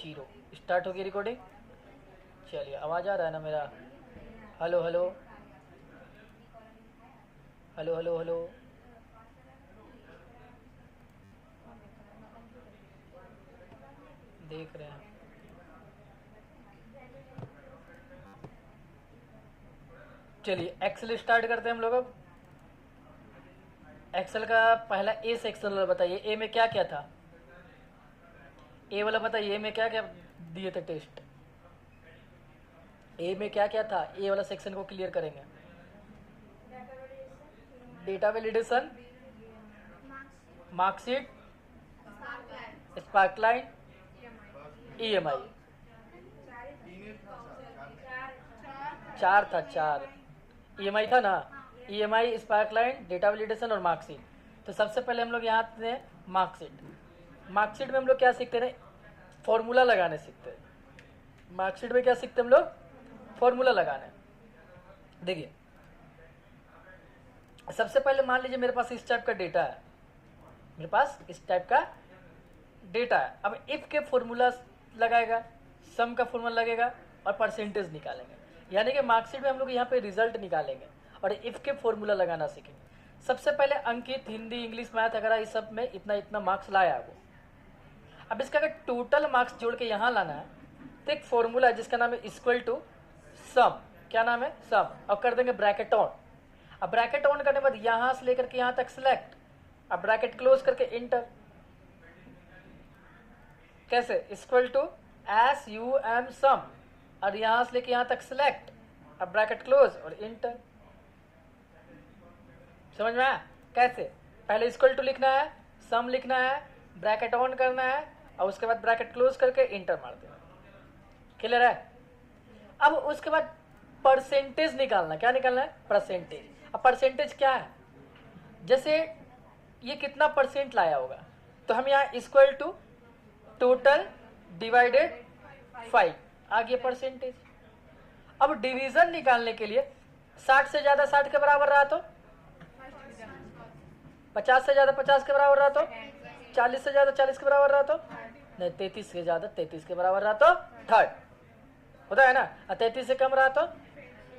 Zero. Start होगी recording. चलिए, आवाज़ आ रहा है ना मेरा? Hello hello hello hello hello. देख रहे हैं। चलिए, एक्सेल स्टार्ट करते हैं हम लोग अब। एक्सेल का पहला ए सेक्शन वाला बताइए, ए में क्या क्या था? ए वाला बताइए, ए में क्या क्या दिए थे टेस्ट? ए में क्या क्या था? ए वाला सेक्शन को क्लियर करेंगे। Data validation, marksheet, sparkline, EMI. चार था, चार। ईएमआई था ना? ईएमआई, स्पार्कलाइन, डेटा वैलिडेशन और मार्कशीट। तो सबसे पहले हम लोग यहाँ आते हैं मार्कशीट। मार्कशीट में हम लोग क्या सीखते हैं? फॉर्मूला लगाने सीखते हैं। मार्कशीट में क्या सीखते हैं हम लोग? फॉर्मूला लगाने। देखिए, सबसे पहले मान लीजिए मेरे पास इस टाइप का डेटा है। मेरे पास इस टाइप का डेटा है। अब इफ के फॉर्मूला लगाएगा, सम का फॉर्मूला लगेगा और परसेंटेज निकालेंगे। यानी कि मार्कशीट में हम लोग यहाँ पे रिजल्ट निकालेंगे और इफ के फॉर्मूला लगाना सीखेंगे। सबसे पहले अंकित हिंदी, इंग्लिश, मैथ वगैरह इस सब में इतना इतना मार्क्स लाया वो। अब इसका अगर टोटल मार्क्स जोड़ के यहाँ लाना है तो एक फॉर्मूला है जिसका नाम है इक्वल टू सम। क्या नाम है? सम। और कर देंगे ब्रैकेट ऑन। अब ब्रैकेट ऑन करने के बाद यहाँ से लेकर के यहाँ तक सिलेक्ट। अब ब्रैकेट क्लोज करके इंटर। कैसे? Equal to S U M sum, और यहां से लेके यहां तक सिलेक्ट। अब ब्रैकेट क्लोज और इंटर। समझ में आया? कैसे? पहले इक्वल टू लिखना है, सम लिखना है, ब्रैकेट ऑन करना है और उसके बाद ब्रैकेट क्लोज करके इंटर मार देना। क्लियर है? अब उसके बाद परसेंटेज निकालना। क्या निकालना है? परसेंटेज। अब परसेंटेज क्या है? जैसे ये कितना परसेंट लाया होगा, तो हम यहाँ इक्वल टू टोटल डिवाइडेड 5 आ गया परसेंटेज। अब डिवीजन निकालने के लिए 60 से ज्यादा 60 के बराबर रहा तो, 50 से ज्यादा 50 के बराबर रहा तो, 40 से ज्यादा 40 के बराबर रहा तो, नहीं 33 से ज्यादा 33 के बराबर रहा तो थर्ड होता है ना, और 33 से कम रहा तो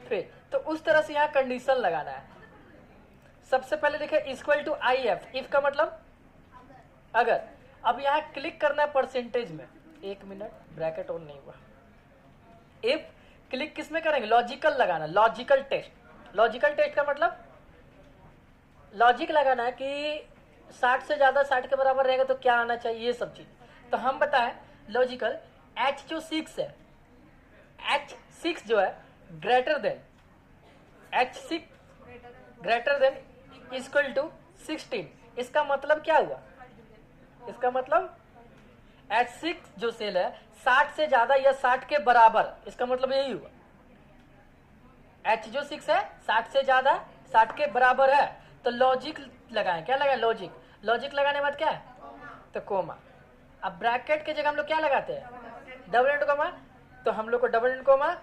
फिर। तो उस तरह से यहाँ कंडीशन लगाना है। सबसे पहले देखे equal to I F, if का मतलब अगर। अब यहाँ क्लिक करना है परसेंटेज में। एक मिनट, ब्रैकेट ऑन नहीं हुआ। इफ क्लिक किस में करेंगे? लॉजिकल लगाना, लॉजिकल टेस्ट। लॉजिकल टेस्ट का मतलब लॉजिक लगाना है कि 60 से ज्यादा 60 के बराबर रहेगा तो क्या आना चाहिए, ये सब चीज। तो हम बताएं लॉजिकल, एच जो 6 है, एच 6 जो है greater than, H 6 greater than equal to 16। इसका मतलब क्या हुआ? इसका मतलब H6 जो सेल है 60 से ज्यादा या 60 के बराबर, इसका मतलब यही हुआ। H जो 6 है 60 से ज्यादा 60 के बराबर है, तो लॉजिक लगाएं। क्या लगाएं? लॉजिक। लॉजिक लगाने के बाद क्या है? तो कोमा। अब ब्रैकेट के जगह हम लोग क्या लगाते हैं? Double and comma. तो हम लोग को डबल एंड कोमा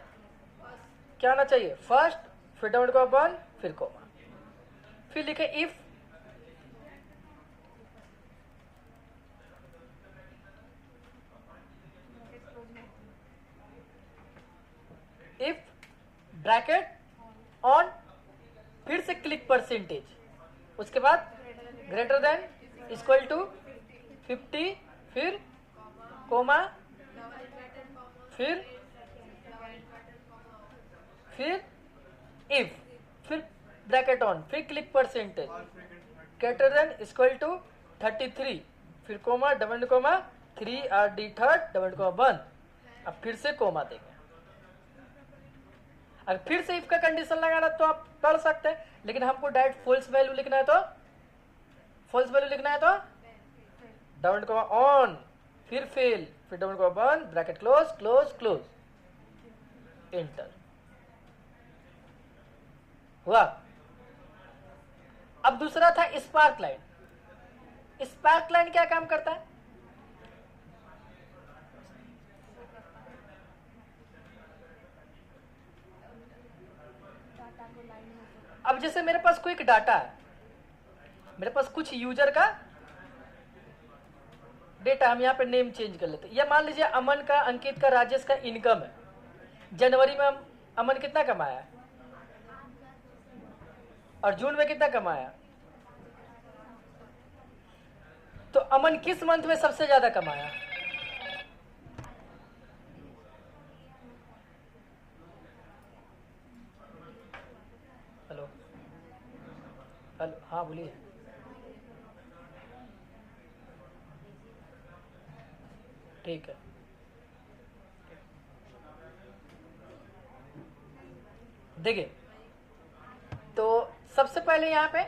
क्या आना चाहिए? फर्स्ट, फिर डबल कोमा बंद, फिर कोमा, फिर लिखे इफ। इफ ब्रैकेट ऑन, फिर से क्लिक परसेंटेज, उसके बाद ग्रेटर देन इक्वल टू 50, फिर कोमा, फिर इफ, फिर ब्रैकेट ऑन, फिर click percentage, greater than equal to 33, फिर comma, double comma, 3 R D third, double comma बंद। अब फिर से कोमा देंगे। अगर फिर से इफ का कंडीशन लगाना तो आप पढ़ सकते हैं, लेकिन हमको डायरेक्ट फॉल्स वैल्यू लिखना है तो, फॉल्स वैल्यू लिखना है तो डबल कोमा ऑन, फिर फेल, फिर डबल कोमा बंद, bracket close close close, enter हुआ। अब दूसरा था स्पार्क लाइन। स्पार्क लाइन क्या काम करता है? अब जैसे मेरे पास कोई एक डाटा है, मेरे पास कुछ यूजर का डेटा हम यहाँ पे नेम चेंज कर लेते हैं। ये मान लीजिए अमन का, अंकित का, राजेश का इनकम है। जनवरी में अमन कितना कमाया और जून में कितना कमाया? तो अमन किस मंथ में सबसे ज्यादा कमाया? हेलो हेलो, हाँ बोलिए। ठीक है, देखिए तो सबसे पहले यहाँ पे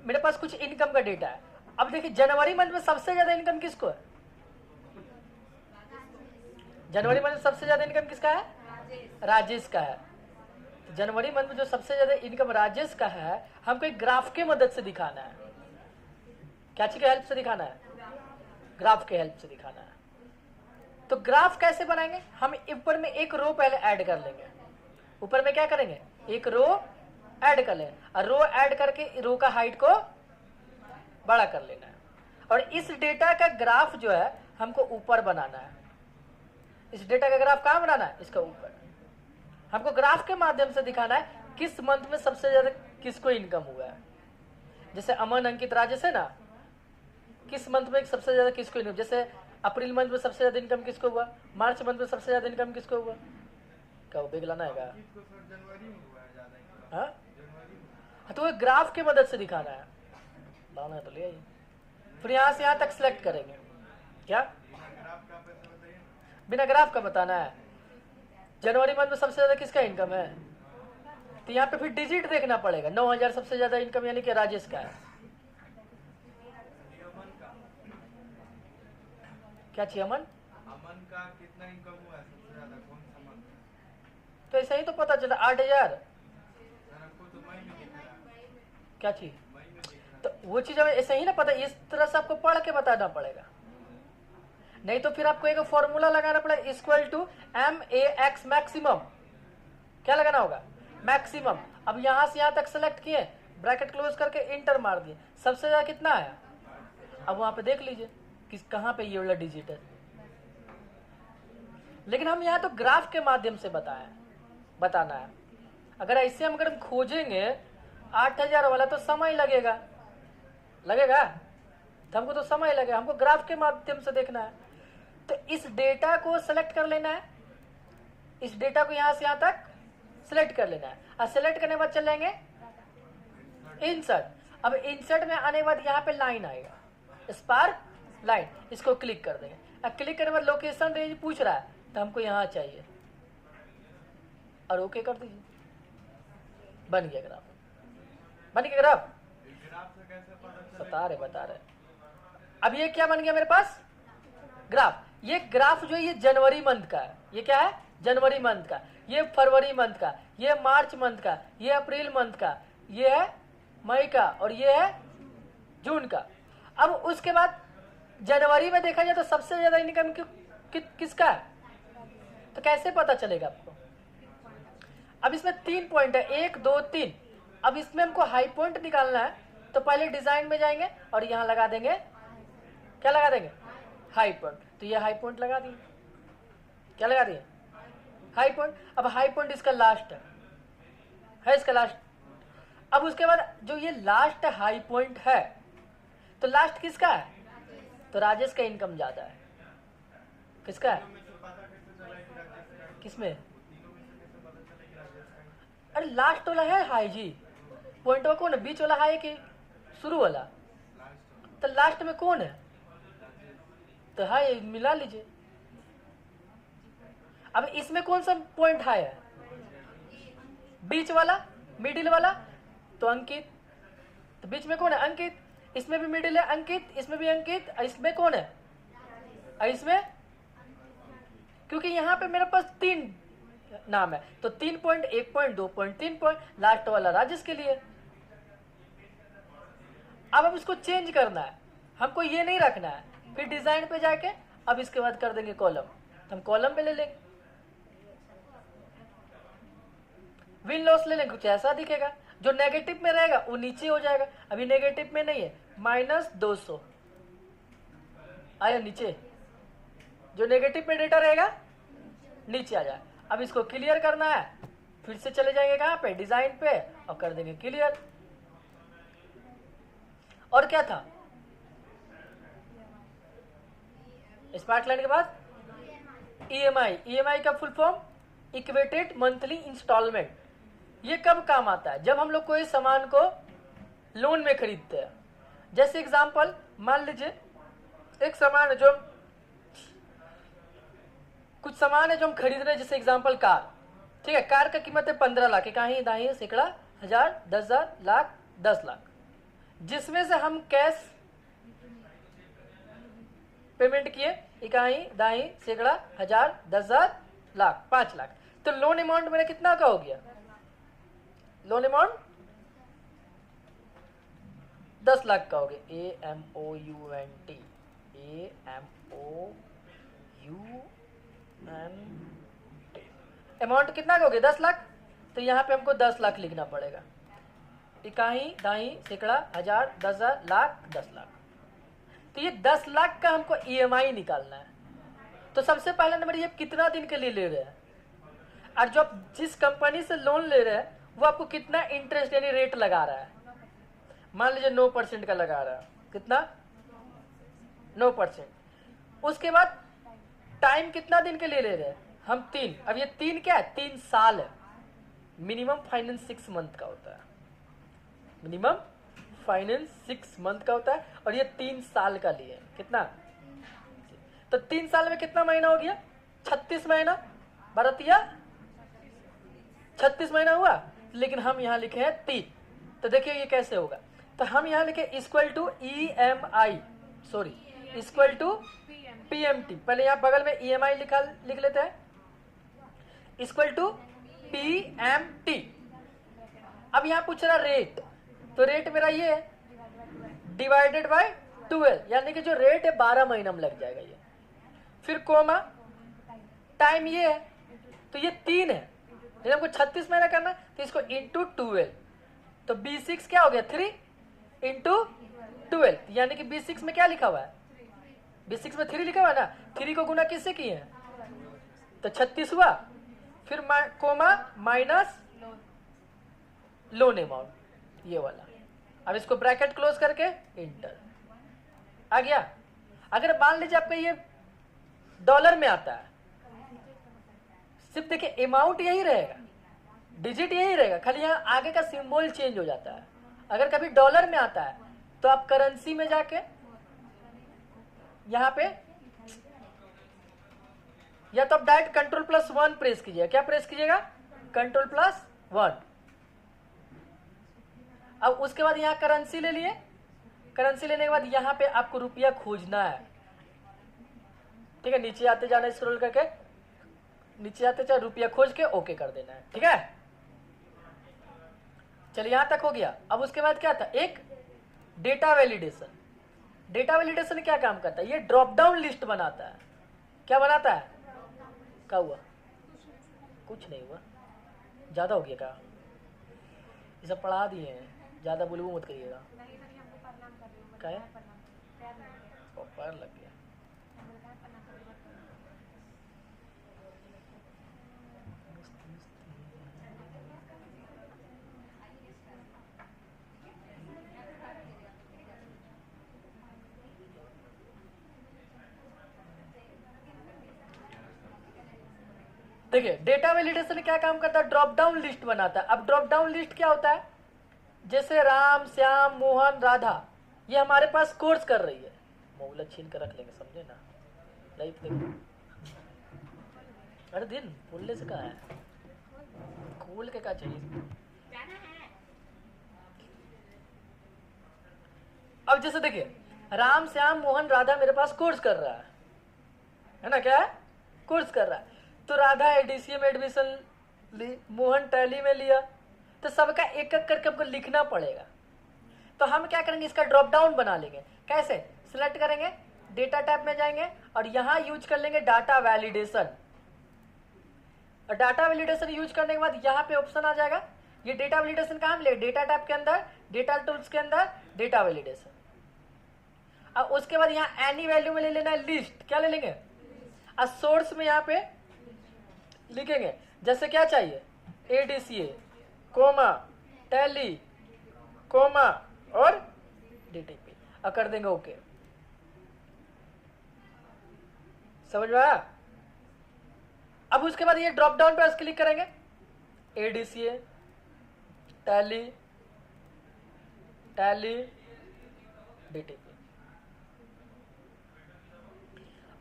मेरे पास कुछ इनकम का डेटा है। अब देखिए जनवरी मंथ में सबसे ज्यादा इनकम किसको है? जनवरी मंथ में सबसे ज्यादा इनकम किसका है? राजेश का है। तो जनवरी मंथ में जो सबसे ज्यादा इनकम राजेश का है, हमको एक ग्राफ के मदद से दिखाना है। क्या चीज के हेल्प से दिखाना है? ग्राफ के हेल्प से दिखाना है। तो ग्राफ कैसे बनाएंगे? हम ऊपर में एक रो पहले ऐड कर लेंगे। ऊपर में क्या करेंगे? एक रो ऐड कर लेंगे, और रो ऐड करके रो का हाइट को बड़ा कर लेना है। और इस डेटा का ग्राफ जो है हमको ऊपर बनाना है। इस डेटा का ग्राफ कहाँ बनाना है? इसका ऊपर। हमको ग्राफ के माध्यम से दिखाना है किस मंथ में सबसे ज्यादा किसको इनकम हुआ है। जैसे अमन, अंकित, राजेश है ना, किस मंथ में सबसे ज्यादा किसको इनकम? जैसे अप्रैल मंथ में सबसे ज्यादा इनकम किसको हुआ? मार्च मंथ में सबसे ज्यादा इनकम किसको हुआ? क्या वो बेगलाना है क्या? हाँ, तो वो ग्राफ की मदद से दिखाना है। लाना है तो ले आइए। फिर यहाँ से यहाँ तक सिलेक्ट करेंगे। क्या बिना ग्राफ का बताना है? जनवरी मंथ में सबसे ज्यादा किसका इनकम है? तो यहाँ पे फिर डिजिट देखना पड़ेगा। 9,000 सबसे ज्यादा इनकम यानी कि राजेश का है। क्या चाहिए? अमन का कितना इनकम हुआ है सबसे ज्यादा, कौन सा मंथ? तो ऐसा ही तो पता चला 8,000। तो मई में दिख रहा है। क्या चीज? मई में दिख रहा है। तो वो चीज हमें ऐसे ही ना पता, इस तरह से आपको पढ़ के बताना पड़ेगा। नहीं तो फिर आपको एक फॉर्मूला लगाना पड़ेगा, इक्वल टू MAX मैक्सिमम। क्या लगाना होगा? मैक्सिमम। अब यहां से यहां तक सेलेक्ट किए, ब्रैकेट क्लोज करके इंटर मार दिए, सबसे ज्यादा कितना आया? अब वहां पे देख लीजिए किस कहां पे ये वाला डिजिट है। लेकिन हम यहाँ तो ग्राफ के माध्यम से बताना है। अगर ऐसे हम अगर खोजेंगे 8,000 वाला तो समय लगेगा तो हमको तो समय लगेगा। हमको ग्राफ के माध्यम से देखना है। तो इस डेटा को सेलेक्ट कर लेना है। इस डेटा को यहां से यहां तक सिलेक्ट कर लेना है, और सिलेक्ट करने के बाद चल जाएंगे इंसर्ट। अब इंसर्ट में आने के बाद यहाँ पे लाइन आएगा, स्पार्क लाइन, इसको क्लिक कर देंगे। अब क्लिक करने के बाद लोकेशन रेंज पूछ रहा है, तो हमको यहाँ चाहिए और ओके कर दीजिए। बन गया ग्राफ। बन गया ग्राफ। ग्राफ से कैसे पता बता रहे। अब ये क्या बन गया मेरे पास? ग्राफ। ये ग्राफ जो है ये जनवरी मंथ का है। ये क्या है? जनवरी मंथ का। ये फरवरी मंथ का, ये मार्च मंथ का, ये अप्रैल मंथ का, ये है मई का, और ये है जून का। अब उसके बाद जनवरी में देखा जाए तो सबसे ज्यादा इनकम किसका है? तो कैसे पता चलेगा आपको? अब इसमें 3 पॉइंट है, 1 2 3। अब इसमें हमको हाई पॉइंट निकालना है, तो पहले डिजाइन में जाएंगे और यहां लगा देंगे, क्या लगा देंगे? High point. तो ये हाई पॉइंट लगा दिए। क्या लगा दिए? High point. अब हाई पॉइंट इसका लास्ट है इसका लास्ट। अब उसके बाद जो ये लास्ट हाई पॉइंट है, तो लास्ट किसका है? तो राजेश का इनकम ज्यादा है। किसका है? किसमें? अरे लास्ट वाला है हाई जी। पॉइंट वाला कौन है? बीच वाला हाई कि शुरू वाला? तो लास्ट में कौन है? तो हाई मिला लीजिए। अब इसमें कौन सा पॉइंट हाई है? बीच वाला, मिडिल वाला, तो अंकित। तो बीच में कौन है? अंकित। इसमें भी मिडिल है अंकित, इसमें भी अंकित, और इसमें कौन है? और इसमें, क्योंकि यहां पे मेरे पास 3 नाम है, तो 3 point, 1 point, 2 point, 3 point, last वाला राजेश के लिए। अब हम इसको चेंज करना है, हमको ये नहीं रखना है। फिर डिजाइन पे जाके अब इसके बाद कर देंगे कॉलम, तो हम कॉलम पे ले लेंगे। विन लॉस ले लेंगे, कुछ ऐसा दिखेगा। जो नेगेटिव में रहेगा वो नीचे हो जाएगा। अभी नेगेटिव में नहीं है, -200। आया नीचे, जो नेगेटिव पे डेटा रहेगा नीचे आ जाए। अब इसको क्लियर करना है, फिर से चले जाएंगे कहाँ पे, डिजाइन पे, और कर देंगे क्लियर। और क्या था स्मार्ट लाइन के बाद, ईएमआई। ईएमआई का full form equated monthly instalment. ये कब काम आता है, जब हम लोग कोई सामान को लोन में खरीदते हैं। जैसे एग्जांपल मान लीजिए एक सामान है जो कुछ सामान है जो हम खरीद रहे हैं, जैसे एग्जांपल कार, ठीक है। कार का कीमत है 15 लाख, इकाई दाई सैकड़ा हजार 10,000 लाख 10 लाख, जिसमें से हम कैश पेमेंट किए इकाई दाई सैकड़ा हजार 10,000 लाख 5 लाख। तो लोन अमाउंट मेरा कितना का हो गया, लोन अमाउंट 10 लाख का हो गया। AMOUNT, अमाउंट कितना का हो गया 10 लाख। तो यहाँ पे हमको 10 लाख लिखना पड़ेगा, इकाई दाई सैकड़ा हजार 10,000 लाख 10 लाख। तो ये 10 लाख का हमको EMI निकालना है। तो सबसे पहला नंबर, ये कितना दिन के लिए ले रहे हैं, और जो आप जिस कंपनी से लोन ले रहे हैं वो आपको कितना इंटरेस्ट यानी रेट लगा रहा है। मान लीजिए 9% का लगा रहा है, कितना 9%। उसके बाद टाइम कितना दिन के लिए ले रहे हैं हम 3। अब ये 3 क्या है, 3 साल है। मिनिमम फाइनेंस 6 मंथ का होता है, मिनिमम फाइनेंस 6 मंथ का होता है, और ये 3 साल का लिए कितना। तो 3 साल में कितना महीना हो गया, 36 महीना, भारतीय 36 महीना हुआ। लेकिन हम यहाँ लिखे हैं 3। तो देखिए ये कैसे होगा, तो हम यहाँ लिखे equal to EMI, sorry equal to PMT। पहले यहाँ बगल में EMI लिख लेते हैं, इक्वल टू PMT। अब यहाँ पूछ रहा रेट, तो रेट मेरा ये है डिवाइडेड बाय 12, यानी कि जो रेट है 12 महीना में लग जाएगा ये। फिर कोमा, टाइम ये है, तो ये 3 है, लेकिन हमको 36 महीना करना, तो इसको इंटू 12। तो B6 क्या हो गया 3 इंटू 12, यानी कि B6 में क्या लिखा हुआ है, B6 में 3 लिखा हुआ है ना। 3 को गुना किससे किए हैं, तो 36 हुआ। फिर कोमा माइनस लोन अमाउंट, ये वाला। अब इसको ब्रैकेट क्लोज करके इंटर आ गया। अगर मान लीजिए आपका ये डॉलर में आता है, सिर्फ देखिए अमाउंट यही रहेगा, डिजिट यही रहेगा, खाली यहाँ आगे का सिंबल चेंज हो जाता है। अगर कभी डॉलर में आता है तो आप करेंसी में जाके यहाँ पे, या तो आप डायरेक्ट Ctrl+1 प्रेस कीजिएगा। क्या प्रेस कीजिएगा, Ctrl+1। अब उसके बाद यहाँ करेंसी ले लिए, करेंसी लेने के बाद यहाँ पे आपको रुपया खोजना है, ठीक है। नीचे आते जाना, स्क्रॉल करके नीचे आते जाए, रुपया खोज के ओके कर देना है, ठीक है। चलिए यहां तक हो गया। अब उसके बाद क्या था, एक डेटा वैलिडेशन। डेटा वैलिडेशन क्या काम करता है, ये ड्रॉप डाउन लिस्ट बनाता है। क्या बनाता है, क्या हुआ, कुछ नहीं हुआ, ज्यादा हो गया क्या, ये सब पढ़ा दिए हैं, ज्यादा बुलबुल मत करिएगा। क्या है, पैर लग गया। देखिए डेटा वैलिडेशन क्या काम करता है, ड्रॉप डाउन लिस्ट बनाता है। अब ड्रॉप डाउन लिस्ट क्या होता है, जैसे राम श्याम मोहन राधा, ये हमारे पास कोर्स कर रही है, मोबाइल छीन कर रख लेंगे, समझे ना, लाइव देखो। अरे दिन बोलने से कहा है, खोल के क्या चाहिए। अब जैसे देखिए राम श्याम मोहन राधा मेरे पास कोर्स कर रहा है ना, क्या है, कोर्स कर रहा है। तो राधा ADCA में एडमिशन ली, मोहन टैली में लिया, तो सबका एक एक करके हमको लिखना पड़ेगा। तो हम क्या करेंगे, इसका ड्रॉप डाउन बना लेंगे। कैसे, सिलेक्ट करेंगे, डेटा टैब में जाएंगे और यहां यूज कर लेंगे डाटा वैलिडेशन। और डाटा वैलिडेशन यूज करने के बाद यहाँ पे ऑप्शन आ जाएगा, ये डेटा वैलिडेशन कहाँ मिलेगा, डेटा टैब के अंदर, डेटा टूल्स के अंदर, डेटा वैलिडेशन। अब उसके बाद यहाँ एनी वैल्यू में ले लेना है लिस्ट, क्या ले लेंगे, और सोर्स में यहाँ पे लिखेंगे जैसे क्या चाहिए, एडीसीए कोमा टैली कोमा और डीटीपी, और कर देंगे ओके। समझ में आया? अब उसके बाद ये ड्रॉप डाउन पे क्लिक करेंगे, एडीसीए टैली टैली डीटीपी।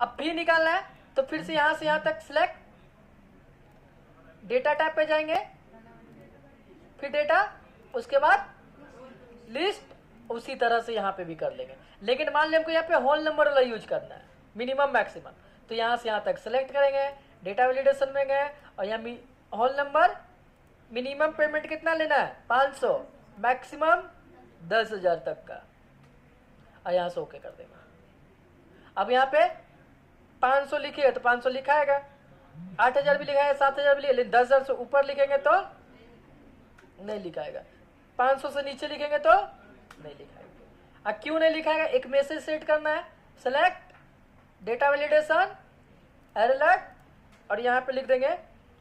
अब फी निकालना है तो फिर से यहां से यहां तक सिलेक्ट, डेटा टैब पे जाएंगे, फिर डेटा, उसके बाद लिस्ट, उसी तरह से यहां पे भी कर लेंगे। लेकिन मान लिया हमको यहाँ पे होल नंबर वाला यूज करना है, मिनिमम मैक्सिमम, तो यहां से यहां तक सिलेक्ट करेंगे, डेटा वैलिडेशन में गए और यहाँ होल नंबर, मिनिमम पेमेंट कितना लेना है 500, मैक्सिमम 10,000 तक का, और यहां से ओके कर देगा। अब यहाँ पे 500 लिखिए तो 500 लिखाएगा, 8,000 भी लिखाएगा, 7,000 भी लिखेगा, लेकिन 10,000 से ऊपर लिखेंगे तो नहीं लिखाएगा, 500 से नीचे लिखेंगे तो नहीं लिखाएगा। अब क्यों नहीं लिखाएगा, एक मैसेज सेट करना है, सेलेक्ट डेटा वैलिडेशन अलर्ट, और यहाँ पे लिख देंगे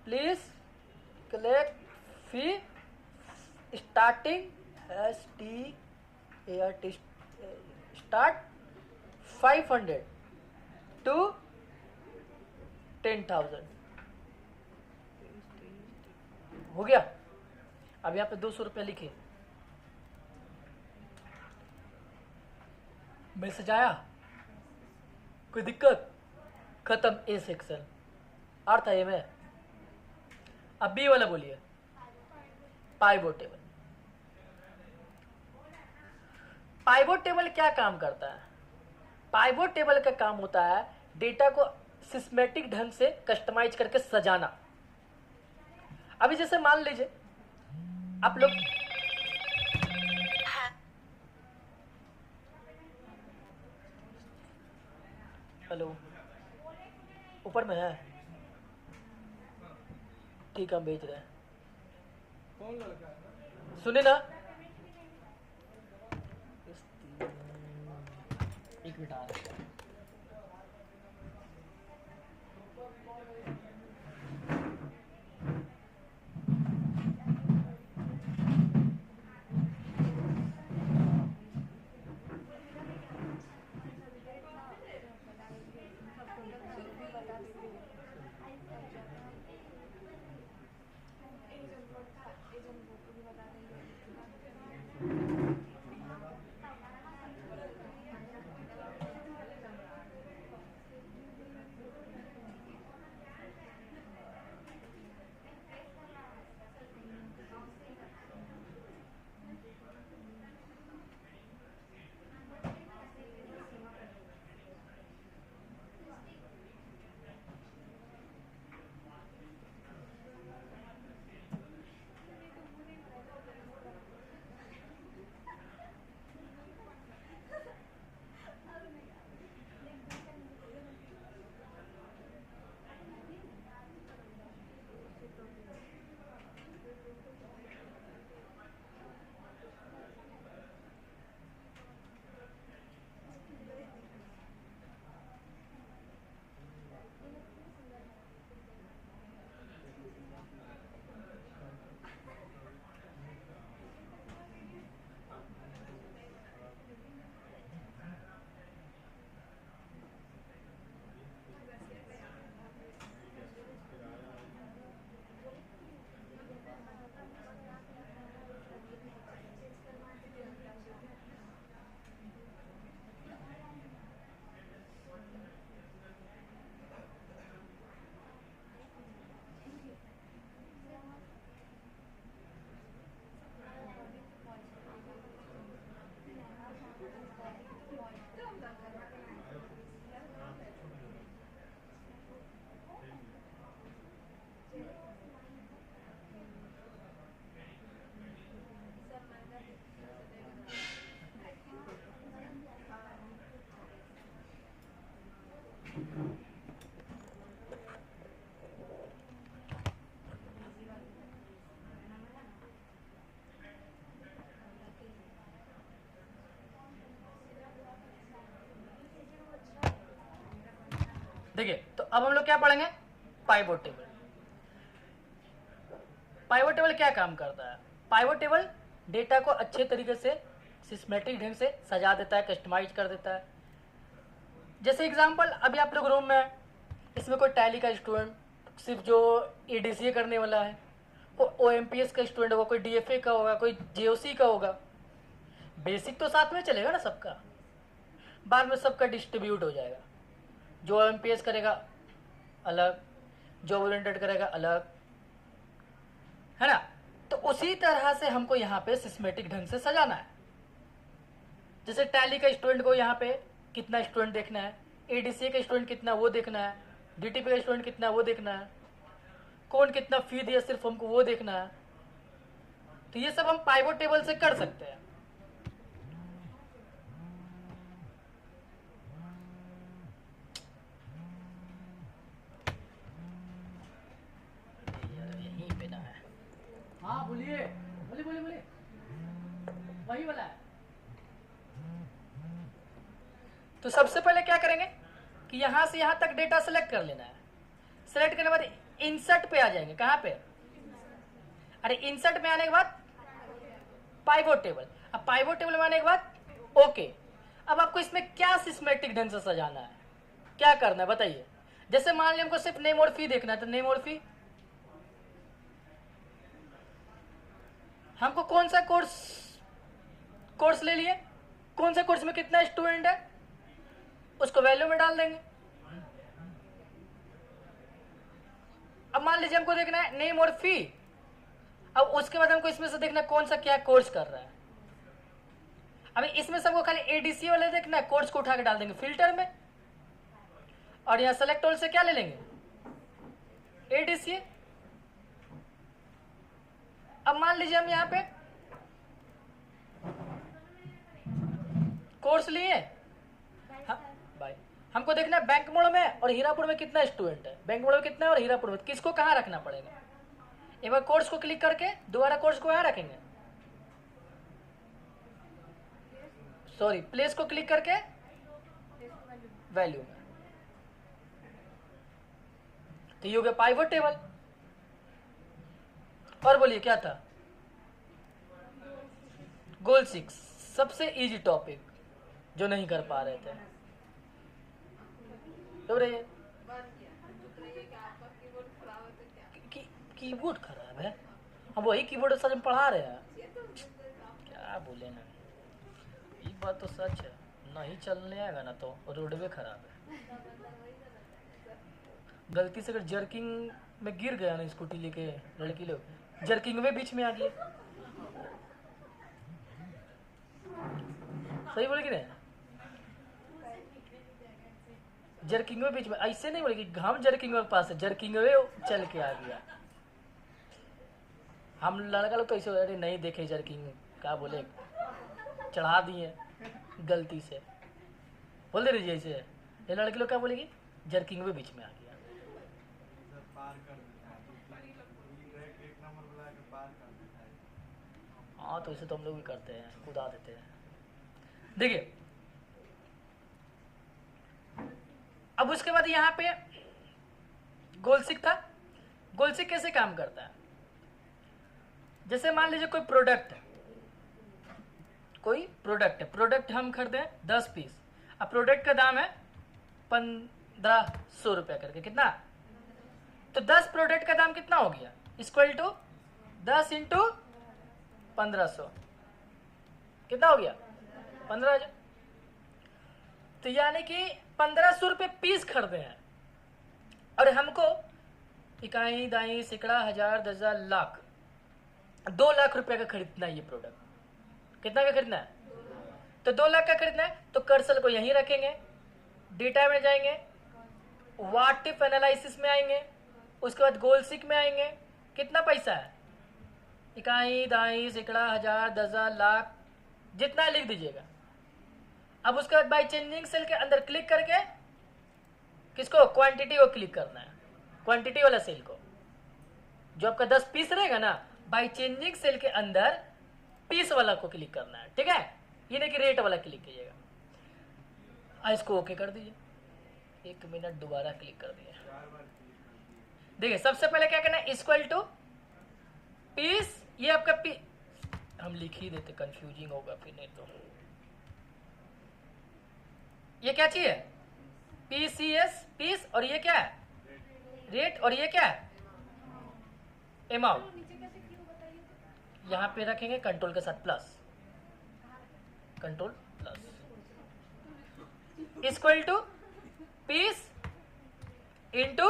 please collect fee starting start 500 to 10,000 हो गया। अब यहाँ पे 200 रुपया लिखे, मैसेज आया, कोई दिक्कत, खत्म ए सेक्शन, अर्थ है में। अब बी वाला बोलिए, पाइवोट टेबल। पाइवोट टेबल क्या काम करता है, पाइवोट टेबल का काम होता है डेटा को सिस्टेमेटिक ढंग से कस्टमाइज करके सजाना। अभी जैसे मान लीजिए आप लोग हेलो ऊपर में है, ठीक है हम भेज रहे हैं, कौन लड़का है? सुने ना, एक मिनट आ रहा है। देखिए, तो अब हम लोग क्या पढ़ेंगे, पाइवोट टेबल। पाइवोट टेबल क्या काम करता है? पाइवोट टेबल डेटा को अच्छे तरीके से सिस्टमेटिक ढंग से सजा देता है, कस्टमाइज कर देता है। जैसे एग्जांपल, अभी आप लोग रूम में है, इसमें कोई टैली का स्टूडेंट सिर्फ जो एडीसीए करने वाला है, कोई ओएमपीएस का स्टूडेंट होगा, कोई डीएफए का होगा, कोई जेओसी का होगा। बेसिक तो साथ में चलेगा ना सबका, बाद में सबका डिस्ट्रीब्यूट हो जाएगा। जो ओएमपीएस करेगा अलग, जो ओरिएंटेड करेगा अलग, है ना। तो उसी तरह से हमको यहाँ पे सिस्टमेटिक ढंग से सजाना है। जैसे टैली का स्टूडेंट को यहाँ पे कितना स्टूडेंट देखना है, एडीसीए का स्टूडेंट कितना वो देखना है, डीटीपी का स्टूडेंट कितना वो देखना है, कौन कितना फी दिया सिर्फ हमको वो देखना है। तो ये सब हम पाइवोट टेबल से कर सकते हैं। यहीं पे ना है। हाँ बोलिए, बोलिए बोलिए बोलिए, वही वाला है। तो सबसे पहले क्या करेंगे कि यहां से यहां तक डेटा सेलेक्ट कर लेना है। सेलेक्ट करने के बाद इंसर्ट पे आ जाएंगे। कहां पे? अरे इंसर्ट में आने के बाद पाइवोट टेबल। अब पाइवोट टेबल में आने के बाद ओके। अब आपको इसमें क्या सिस्टमेटिक ढंग से सजाना है, क्या करना है बताइए। जैसे मान लिया हमको सिर्फ नेम और फी देखना है, तो नेम और फी हमको कौन सा कोर्स ले लिए, कौन सा कोर्स में कितना स्टूडेंट है, उसको वैल्यू में डाल देंगे। अब मान लीजिए हमको देखना है नेम और फी। अब उसके बाद हमको इसमें से देखना है कौन सा क्या कोर्स कर रहा है। अभी इसमें सबको खाली एडीसी वाले देखना है, कोर्स को उठा के डाल देंगे फिल्टर में, और यहाँ सेलेक्ट ऑल से क्या ले लेंगे, एडीसी। अब मान लीजिए हम यहाँ पे कोर्स लिए, हाँ भाई, हमको देखना है बैंक मोड़ में और हीरापुर में कितना स्टूडेंट है, बैंक मोड़ में कितना है और हीरापुर में, किसको कहाँ रखना पड़ेगा। एक बार कोर्स को क्लिक करके दोबारा कोर्स को यहाँ रखेंगे, सॉरी प्लेस को क्लिक करके वैल्यू में। तो ये हो गया पाइवोट टेबल। और बोलिए क्या था, गोल 6 सबसे इजी टॉपिक जो नहीं कर पा रहे थे। तो रहिए कीबोर्ड खराब है, हम वही कीबोर्ड सच में पढ़ा रहे हैं, क्या बोले ना, ये बात तो सच है। नहीं चलने आएगा ना तो रोडवे खराब है। गलती से अगर जर्किंग में गिर गया ना स्कूटी लेके लड़की लोग, जर्किंग में बीच में आ गई, सही बोले कि नहीं, जर्किंग में बीच में, ऐसे नहीं बोले कि हम जर्किंग में पास है, जर्किंग में चल के आ गया। हम लड़का लोग तो ऐसे अरे नहीं देखे जर्किंग, क्या बोले चढ़ा दिए गलती से, बोल दे रही ऐसे। ये लड़के लोग क्या बोलेगी, जर्किंग में बीच में आ गया, पार कर देता है, एक नंबर बुला के पार कर देता है। हाँ तो इसे तो हम लोग भी करते हैं, कूदा देते हैं। देखिए अब उसके बाद यहाँ पे गोलसिक था। गोलसिक कैसे काम करता है, जैसे मान लीजिए कोई प्रोडक्ट है, कोई प्रोडक्ट है, प्रोडक्ट हम खरीदे 10 पीस, अब प्रोडक्ट का दाम है 1500 रुपया करके, कितना, तो 10 प्रोडक्ट का दाम कितना हो गया, इक्वल टू 10 इंटू 1500, कितना हो गया 15,000। तो यानी कि 1500 रुपये पीस खरीदे हैं, और हमको इकाई दाई सैकड़ा हजार 10,000 लाख 2 लाख रुपए का खरीदना है ये प्रोडक्ट। कितना का खरीदना है, तो 2 लाख का खरीदना है। तो कर्सर को यहीं रखेंगे, डेटा में जाएंगे, व्हाट इफ एनालिसिस में आएंगे, उसके बाद गोलसिक में आएंगे, कितना पैसा है, इकाई दाई सैकड़ा हजार 10,000 लाख जितना लिख दीजिएगा। अब उसके बाद बाय चेंजिंग सेल के अंदर क्लिक करके किसको, क्वांटिटी को क्लिक करना है, क्वांटिटी वाला सेल को, जो आपका 10 पीस रहेगा ना, बाय चेंजिंग सेल के अंदर पीस वाला को क्लिक करना है, ठीक है, ये नहीं कि रेट वाला क्लिक कीजिएगा। इसको ओके कर दीजिए, 1 मिनट दोबारा क्लिक कर दिया। 4 बार क्लिक कर दिए। देखिए सबसे पहले क्या करना है, इक्वल टू पीस, ये आपका पी, हम लिख ही देते, कंफ्यूजिंग होगा फिर नहीं तो। ये क्या चीज है, पीसीएस पीस, और ये क्या है रेट, और ये क्या है अमाउंट। यहाँ पे रखेंगे कंट्रोल के साथ plus, control plus, equal to piece into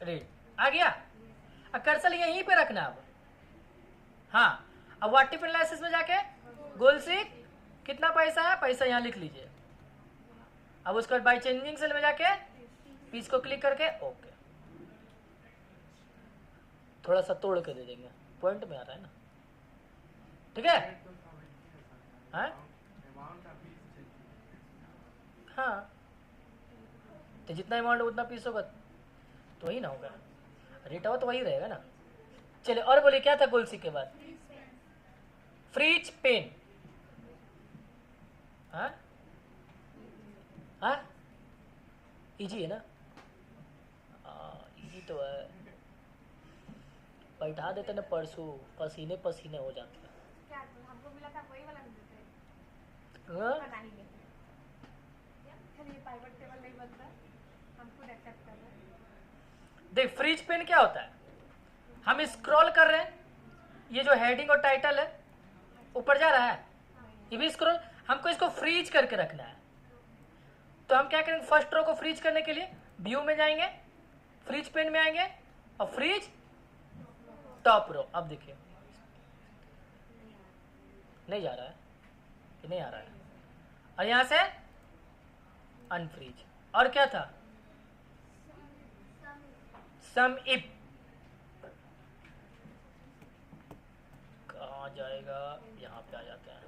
rate, आ गया। अब कर्सर यहीं पे रखना अब। हाँ, अब मल्टीपल एनालिसिस में जाके गोल सीक कितना पैसा है, पैसा यहाँ लिख लीजिए। अब उसके बाद बाई चेंजिंग सेल में जाके पीस को क्लिक करके ओके, थोड़ा सा तोड़ के दे देंगे, पॉइंट में आ रहा है ना, ठीक है। तो समझ नहीं सकता। हाँ अमाउंट का पीस चाहिए। हाँ, तो जितना अमाउंट उतना पीस होगा तो वही ना होगा, रेट हो तो वही रहेगा ना। चलिए और बोलिए क्या था गोल सीक के बाद, फ्रीज पेन। हाँ हाँ, इजी है ना, इजी तो है, बैठा देते ना परसों, पसीने पसीने हो जाते हैं। क्या हमको मिला था वही वाला नहीं देते, हाँ? बना ही लेते। चलिए पाइवट टेबल नहीं बनता, हम खुद एक्सेप्ट कर रहे हैं। देख फ्रीज पेन क्या होता है, हम स्क्रॉल कर रहे हैं, ये जो हेडिंग और टाइटल है ऊपर जा रहा है, ये भी स्क्रॉल, हमको इसको फ्रीज करके रखना है। तो हम क्या करेंगे, फर्स्ट रो को फ्रीज करने के लिए व्यू में जाएंगे, फ्रीज पेन में आएंगे और फ्रीज टॉप रो। अब देखिए नहीं जा रहा है, कि नहीं आ रहा है, और यहां से अनफ्रीज। और क्या था, सम इफ, कहाँ जाएगा, यहाँ पे आ जाते हैं।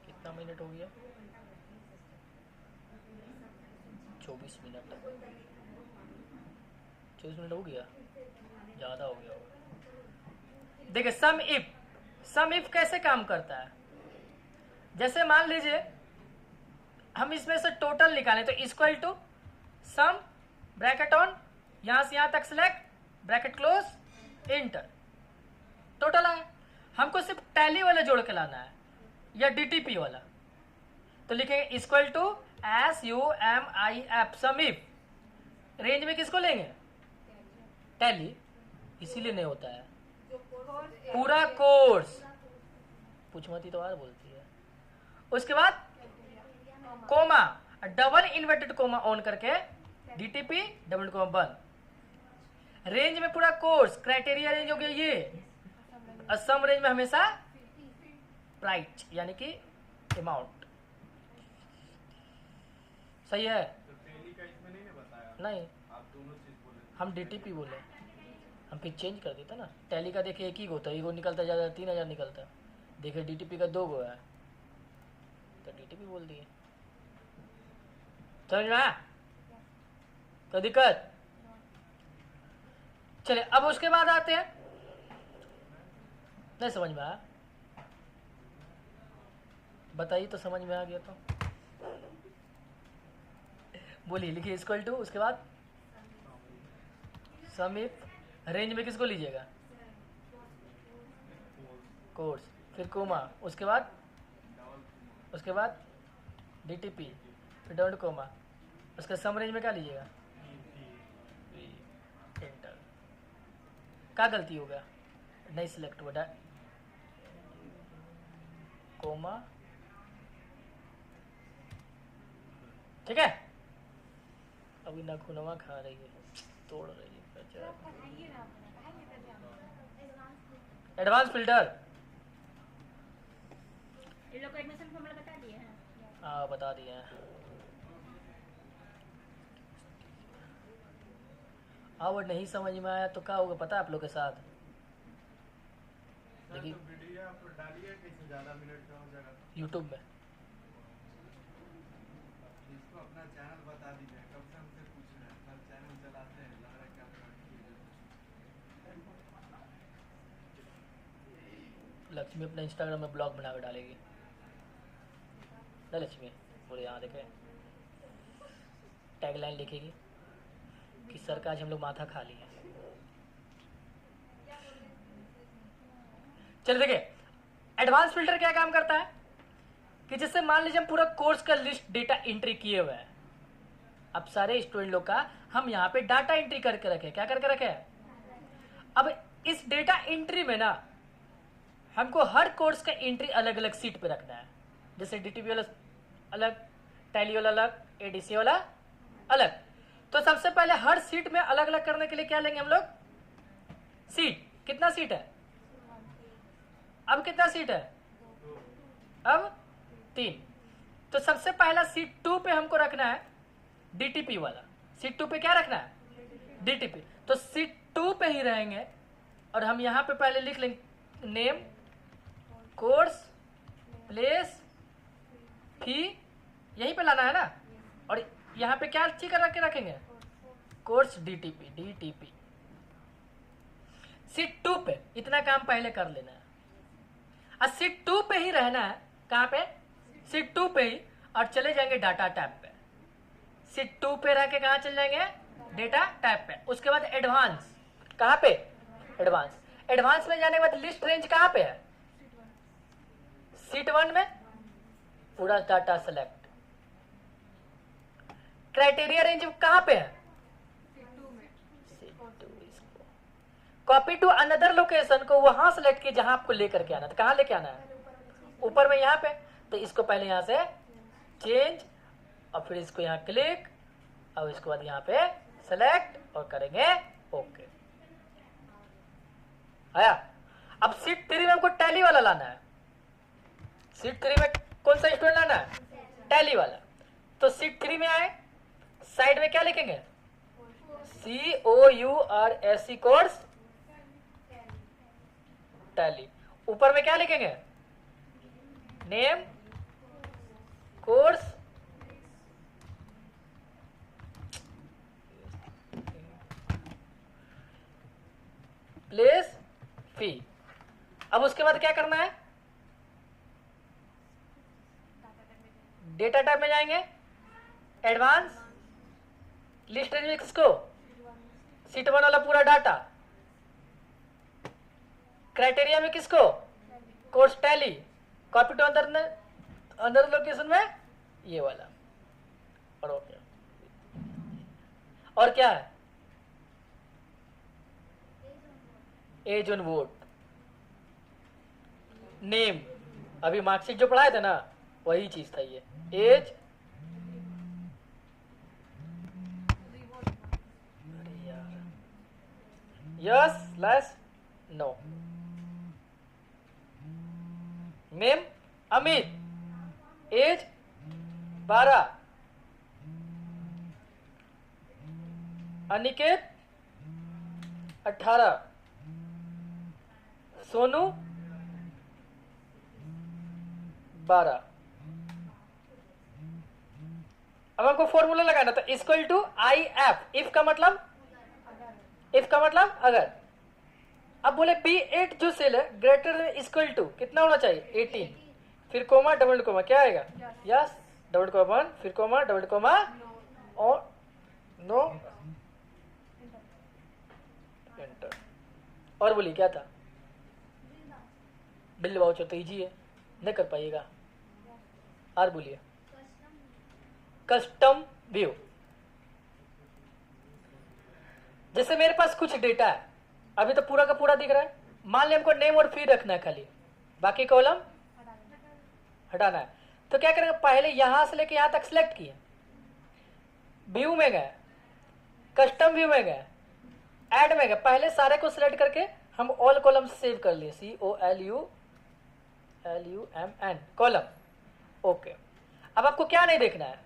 कितना मिनट हो गया, 24 मिनट, 24 मिनट हो गया, ज़्यादा हो गया होगा। देखिए सम इफ कैसे काम करता है, जैसे मान लीजिए हम इसमें से टोटल निकालें तो equal to sum bracket on, यहां से यहां तक select bracket close enter, total है। हमको सिर्फ टैली वाला जोड़ के लाना है या डीटीपी वाला, तो लिखेंगे equal to SUMIF, sum if, range में किसको लेंगे, टैली, इसीलिए नहीं होता है पूरा कोर्स, पूछमती तो और बोलती है। उसके बाद comma, double inverted comma on करके डीटीपी डबल कोमा बंद, रेंज में पूरा कोर्स, क्राइटेरिया रेंज हो गया ये, और सम रेंज में हमेशा प्राइस यानी कि अमाउंट, सही है। तो टैली का इसमें नहीं ना बताया, नहीं, आप दोनों चीज बोले। हम डीटीपी बोले, हम फिर चेंज कर देते ना। टैली का देखिए एक ही होता है, एगो निकलता है ज़्यादा 3000 निकलता है, देखिए डीटीपी का 2 गो है तो डीटीपी बोल दिए, समझ में आया, कोई दिक्कत। चलिए अब उसके बाद आते हैं, नहीं समझ में आया बताइए, तो समझ में आ गया तो बोलिए, लिखिए इक्वल टू, उसके बाद सम इफ, रेंज में किसको लीजिएगा, कोर्स, फिर कोमा, उसके बाद डीटीपी, फिर डबल कोमा, उसके सम रेंज में क्या लीजिएगा, एंटर। क्या गलती हो गया, नहीं सिलेक्ट हुआ, कोमा, ठीक है। अभी नाखूनवा खा रही है, तोड़ रही है बेचारा। पढ़ाइए ना, पढ़ाइए तभी हम एडवांस फिल्टर, ये लोग को एडमिशन फॉर्मूला बता दिए हैं। हाँ बता दिए हैं। और नहीं समझ में आया तो क्या होगा पता है आप लोग के साथ, सर देखिए तो वीडियो आप डालिए कैसे ज़्यादा मिनट का हो जाएगा तो। यूट्यूब में, इसको अपना चैनल बता दीजिए, कब से हमसे पूछ रहे हैं, अपना चैनल चलाते हैं, लग रहा है कि आप लक्ष्मी अपने इंस्टाग्राम में ब्लॉग बना कर डालेगी ना लक्ष्मी, बोले यहाँ देखे टैगलाइन लिखेगी कि सर का आज हम लोग माथा खा लिए। चलिए देखिए एडवांस फिल्टर क्या काम करता है कि जिससे मान लीजिए हम पूरा कोर्स का लिस्ट डेटा एंट्री किए हुए हैं, अब सारे स्टूडेंट लोग का हम यहाँ पे डाटा एंट्री करके रखे। क्या करके रखे हैं? अब इस डेटा एंट्री में ना हमको हर कोर्स का एंट्री अलग अलग सीट पे रखना है। जैसे डीटीपी वाला अलग, टैली वाला अलग, एडीसी वाला अलग। तो सबसे पहले हर सीट में अलग अलग करने के लिए क्या लेंगे हम लोग? सीट। कितना सीट है? अब कितना सीट है? अब 3। तो सबसे पहला सीट 2 पे हमको रखना है डीटीपी वाला। सीट 2 पे क्या रखना है? डीटीपी। तो सीट 2 पे ही रहेंगे और हम यहां पे पहले लिख लेंगे नेम, कोर्स, प्लेस, फी, यहीं पे लाना है ना। और यहां पे क्या अच्छी कर रखेंगे? Course DTP, DTP. सीट 2 पे इतना काम पहले कर लेना है और सीट 2 पे ही रहना है। कहां पे? सीट 2 पे ही। और चले जाएंगे डाटा टैब पे। सीट 2 पे रह के कहां चले जाएंगे? डेटा टैब पे। उसके बाद एडवांस। कहां पे? एडवांस। एडवांस में जाने के बाद लिस्ट रेंज कहां पे है? सीट 1 में पूरा डाटा सेलेक्ट। क्राइटेरिया रेंज कहां पे है? कॉपी टू अनदर लोकेशन को वहां सेलेक्ट किए जहां आपको लेकर के आना। तो कहां लेके आना है? ऊपर में यहां पे। तो इसको पहले यहां से चेंज और फिर इसको यहां क्लिक और इसके बाद यहां पे सेलेक्ट और करेंगे ओके। आया। अब सीट 3 में हमको टैली वाला लाना है। सीट 3 में कौन सा स्टूडेंट लाना है? टैली वाला। तो सीट 3 में आए, साइड में क्या लिखेंगे? COURSE course tally. ऊपर में क्या लिखेंगे? नेम, कोर्स, प्लेस, फी। अब उसके बाद क्या करना है? डेटा टाइप में जाएंगे, एडवांस, लिस्ट रेंज में किसको? सीट 1 वाला पूरा डाटा। क्राइटेरिया में किसको? Course tally. कॉपी टू अंदर लोकेशन में ये वाला। और ओके। और क्या है? Age on vote, name. अभी मार्कशीट जो पढ़ाए थे ना वही चीज था ये। Age, yes less no. Name Amit, age 12, Aniket 18, Sonu 12। अब हमको फॉर्मूला लगाना था इक्वल टू IF। इफ का मतलब अगर। अब बोले B8 जो सेल है ग्रेटर इक्वल टू कितना होना चाहिए? 18। फिर कोमा, डबल कोमा, क्या आएगा? यस, डबल कोमा 1, फिर कोमा, डबल कोमा और नो, एंटर। और बोलिए क्या था? बिल वाउचर तो इजी है, नहीं कर पाइएगा। और बोलिए कस्टम व्यू। जैसे मेरे पास कुछ डेटा है, अभी तो पूरा का पूरा दिख रहा है। मान लिया हमको नेम और फी रखना है खाली, बाकी कॉलम हटाना है। तो क्या करेंगे? पहले यहां से लेके यहां तक सिलेक्ट किए, व्यू में गए, कस्टम व्यू में गए, ऐड में गए। पहले सारे को सिलेक्ट करके हम ऑल कॉलम सेव कर लिए, COLUMN कॉलम। ओके। अब आपको क्या नहीं देखना है?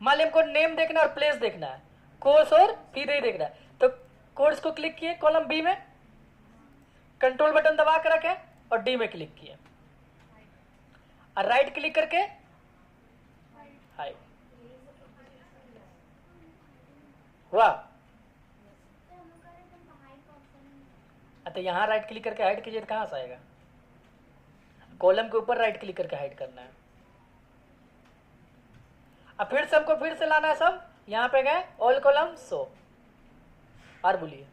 मान लिया हमको नेम देखना है और प्लेस देखना है, कोर्स और फी नहीं देखना है। तो कोर्स को क्लिक किए कॉलम बी में, कंट्रोल बटन दबा कर रखे और डी में क्लिक किए और राइट क्लिक करके हाइड। हुआ? तो यहां राइट क्लिक करके हाइड कीजिए तो कहां से आएगा? कॉलम के ऊपर राइट क्लिक करके हाइड करना है। अब फिर से हमको फिर से लाना है सब, यहाँ पे गए ऑल कॉलम शो, और बोलिए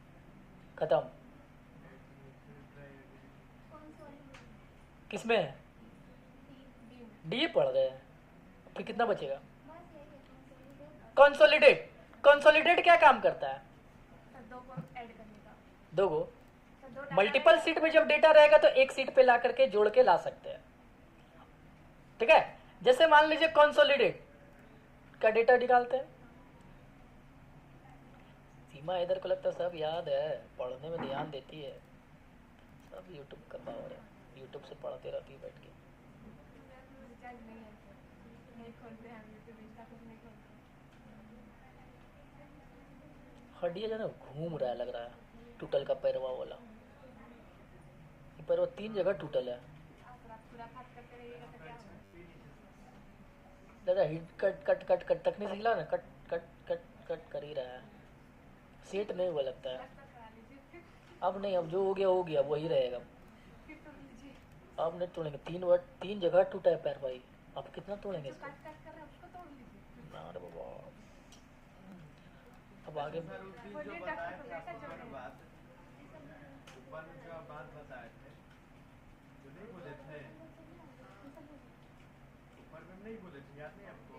खत्म। किसमें है? डी पढ़ गए, फिर कितना बचेगा? कंसोलिडेट। कंसोलिडेट क्या काम करता है? सर दो को ऐड करने का। दो गो सर दो मल्टीपल सीट में जब डेटा रहेगा तो एक सीट पे ला करके जोड़ के ला सकते हैं, ठीक है। जैसे मान लीजिए कंसोलिडेट का डेटा निकालते हैं। सीमा इधर को लगता है सब याद है, पढ़ने में ध्यान देती है, सब यूट्यूब का पावर है, यूट्यूब से पढ़ते रहती है बैठ के। रिचार्ज नहीं है सर, नहीं खोलते हम यूट्यूब इंस्टा कुछ नहीं खोलते। हड्डियाँ जो ना घूम रहा है, लग रहा है टूटल का पैरवा वाला। ये पैरवा 3 जगह टूटल है। आप पूरा खास करते रहिएगा तो क्या होगा? दादा hit cut cut cut cut तक नहीं सिखला ना, कट कट कट कट कर ही रहा है, सेट नहीं हुआ लगता है। प्लास्टर करा लीजिए, अब नहीं, अब जो हो गया वही रहेगा। फिर तोड़ लीजिए। अब नहीं तोड़ेंगे, 3 जगह टूटा है पैर भाई, अब कितना तोड़ेंगे जो इसको? काट काट कर रहे हैं उसको तोड़ लीजिए। ना रे बाबा, अब आगे सर उस दिन जो बोलिए बताए डॉक्टर थे को आप कैसा ऊपर जोड़ेंगे? बात, ऊपर में जो आप बात बताए थे, जो नहीं बोले थे ऊपर में, नहीं बोले थे, याद नहीं आपको?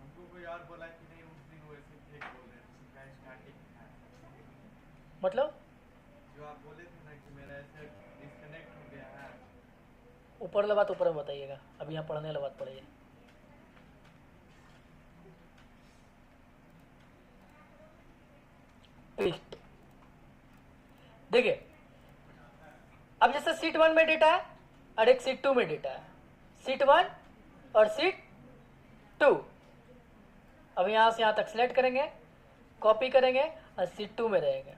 हमको कोई और बोला कि नहीं, उस दिन वैसे फेक बोल रहे थे, उसका स्टार्टिंग था। मतलब जो आप बोले थे ना कि मेरा ऐसे डिस्कनेक्ट हो गया है। ऊपर वाला बात ऊपर में बताइएगा, अब यहाँ पढ़ने वाला बात पढ़िए। पेस्ट। देखिए अब जैसे सीट 1 में डेटा है और एक सीट 2 में डेटा है, सीट 1 और सीट 2। अब यहां से यहां तक सिलेक्ट करेंगे, कॉपी करेंगे और सीट 2 में रहेंगे,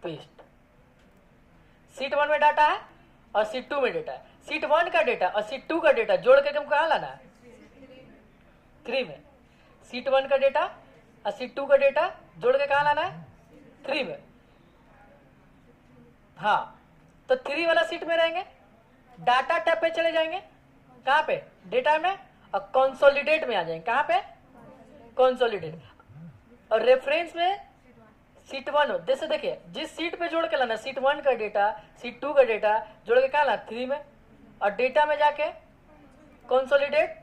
पेस्ट। सीट 1 में डाटा है और सीट 2 में डेटा है। सीट 1 का डेटा और सीट 2 का डेटा जोड़ के हमको कहाँ लाना है? 3 में। सीट 1 का डेटा और सीट 2 का डेटा जोड़ के कहाँ लाना है? 3 में। हाँ, तो 3 वाला सीट में रहेंगे, डाटा टैब पे चले जाएंगे, कहाँ पे? डेटा में, और कंसोलिडेट में आ जाएंगे। कहाँ पे? कंसोलिडेट। और रेफरेंस में सीट 1 जैसे देखिए जिस सीट पे जोड़ के लाना, सीट 1 का डेटा सीट 2 का डेटा जोड़ के कहाँ लाना? 3 में। और डेटा में जाके कंसोलिडेट,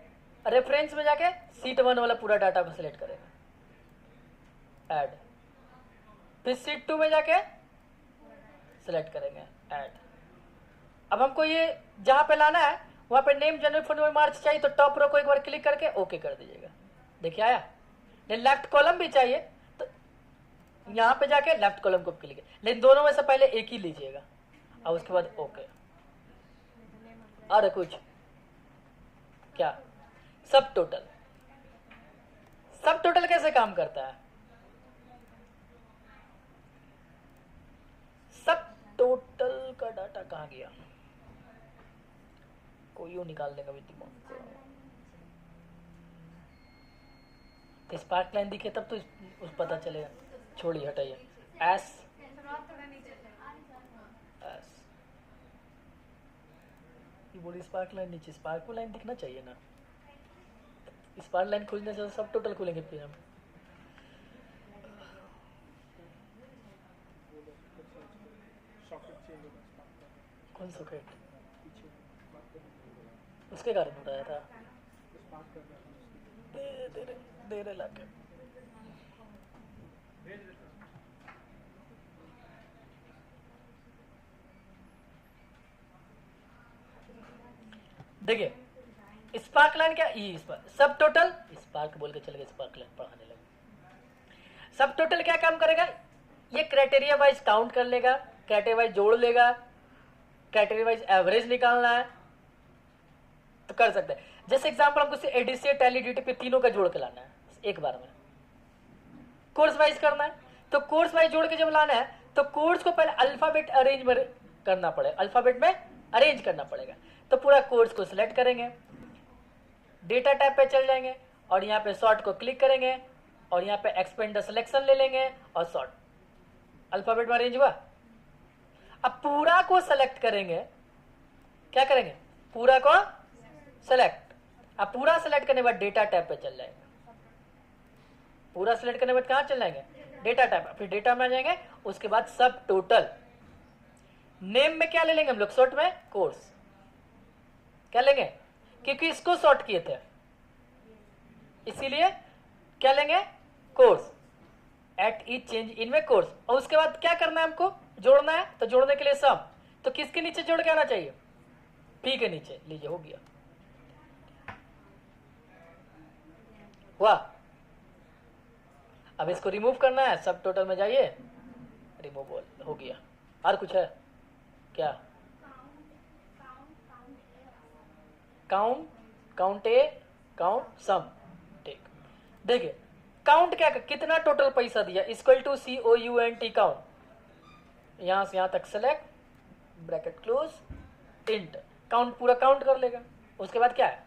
रेफरेंस में जाके सीट 1 वाला पूरा डाटा को सिलेक्ट करेंगे, ऐड। फिर सीट 2 में जाके सिलेक्ट करेंगे, ऐड। अब हमको ये जहां पे लाना है वहां पे नेम जनवरी फरवरी मार्च चाहिए, तो टॉप रो को एक बार क्लिक करके ओके कर दीजिएगा। देखिए आया। नहीं लेफ्ट कॉलम भी चाहिए तो यहाँ पे जाके लेफ्ट कॉलम को क्लिक, लेकिन दोनों में से पहले एक ही लीजिएगा और उसके बाद ओके। और कुछ क्या? सब टोटल। सब टोटल कैसे काम करता है? सब टोटल का डाटा कहाँ गया? कोई यूं निकाल देगा भी दिमाग को। स्पार्क लाइन दिखे तब तो उस पता चलेगा। छोड़िए, हटाइए। एस सर और थोड़ा नीचे जाइए। एस ये बोली स्पार्क लाइन नीचे, स्पार्क लाइन दिखना चाहिए ना। स्पार्क लाइन खोजने से सब टोटल खोलेंगे फिर हम। कौन सॉकेट? उसके कारण हो रहा था। दे रहे लाके। देखिए स्पार्क लाइन क्या? सब टोटल स्पार्क बोल के चले गए, स्पार्क लाइन पढ़ाने लगे। सब टोटल क्या काम करेगा? ये क्राइटेरिया वाइज काउंट कर लेगा, क्राइटेरिया वाइज जोड़ लेगा, क्राइटेरिया वाइज एवरेज निकालना है तो कर सकते हैं। जैसे एग्जांपल हमको एडीसी, टैली, डीटीपी तीनों का जोड़ के लाना है एक बार में। कोर्स वाइज करना है तो कोर्स वाइज जोड़ के जब लाना है तो कोर्स को पहले अल्फाबेट अरेंज में करना पड़ेगा, अल्फाबेट में अरेंज करना पड़ेगा। तो पूरा कोर्स को सिलेक्ट करेंगे, डेटा टैब पे चल जाएंगे और यहाँ पे सॉर्ट को क्लिक करेंगे और यहाँ पे एक्सपेंड द सिलेक्शन ले लेंगे और सॉर्ट। अल्फाबेट में अरेंज हुआ, अब पूरा को सेलेक्ट करेंगे, क्या करेंगे, पूरा को सेलेक्ट। अब पूरा सेलेक्ट करने के बाद डेटा टैब पे चल जाएंगे, पूरा सेलेक्ट करने के बाद कहाँ चल जाएंगे, डेटा टैब, फिर डेटा में आ जाएंगे, उसके बाद सब टोटल। नेम में क्या ले लेंगे हम लोग, शॉर्ट में कोर्स, क्या लेंगे, क्योंकि इसको शॉर्ट किए थे इसीलिए क्या लेंगे, course. At each change in में कोर्स। और उसके बाद क्या करना है हमको, जोड़ना है, तो जोड़ने के लिए सम, तो किसके नीचे जोड़ के आना चाहिए, पी के नीचे। लीजिए हो गया, वाह। अब इसको रिमूव करना है, सब टोटल में जाइए, रिमूव हो गया। और कुछ है क्या, काउंट, काउंट ए, काउंट सम, ठीक। देखिए काउंट क्या, कितना टोटल पैसा दिया, इक्वल टू COUNT काउंट, यहां से यहां तक select, bracket close, int, count पूरा काउंट कर लेगा। उसके बाद क्या है,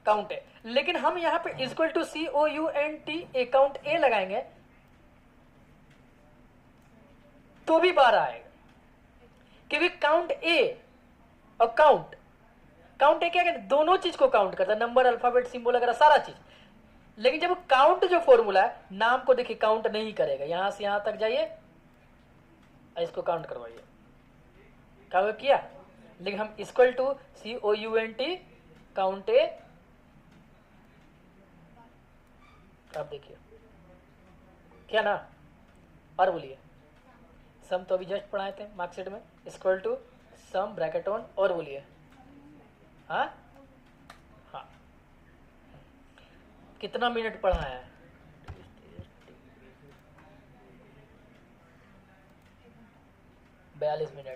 काउंट है, लेकिन हम यहां पे इक्वल टू COUNT काउंट ए लगाएंगे तो भी 12 आएगा, क्योंकि काउंट ए और काउंट, काउंट ए क्या कहते हैं, दोनों चीज को काउंट करता है, नंबर, अल्फाबेट, सिंबल वगैरह सारा चीज। लेकिन जब काउंट जो फॉर्मूला है, नाम को देखिए काउंट नहीं करेगा, यहां से यहां तक जाइए, इसको काउंट करवाइए, क्या किया। लेकिन हम इक्वल टू COUNT काउंट ए, अब देखिए क्या ना, और बोलिए, सम तो अभी जस्ट पढ़ाए थे मार्कशीट में, equal to sum bracket on, और बोलिए, हाँ हाँ, कितना मिनट पढ़ाया है, 42 मिनट।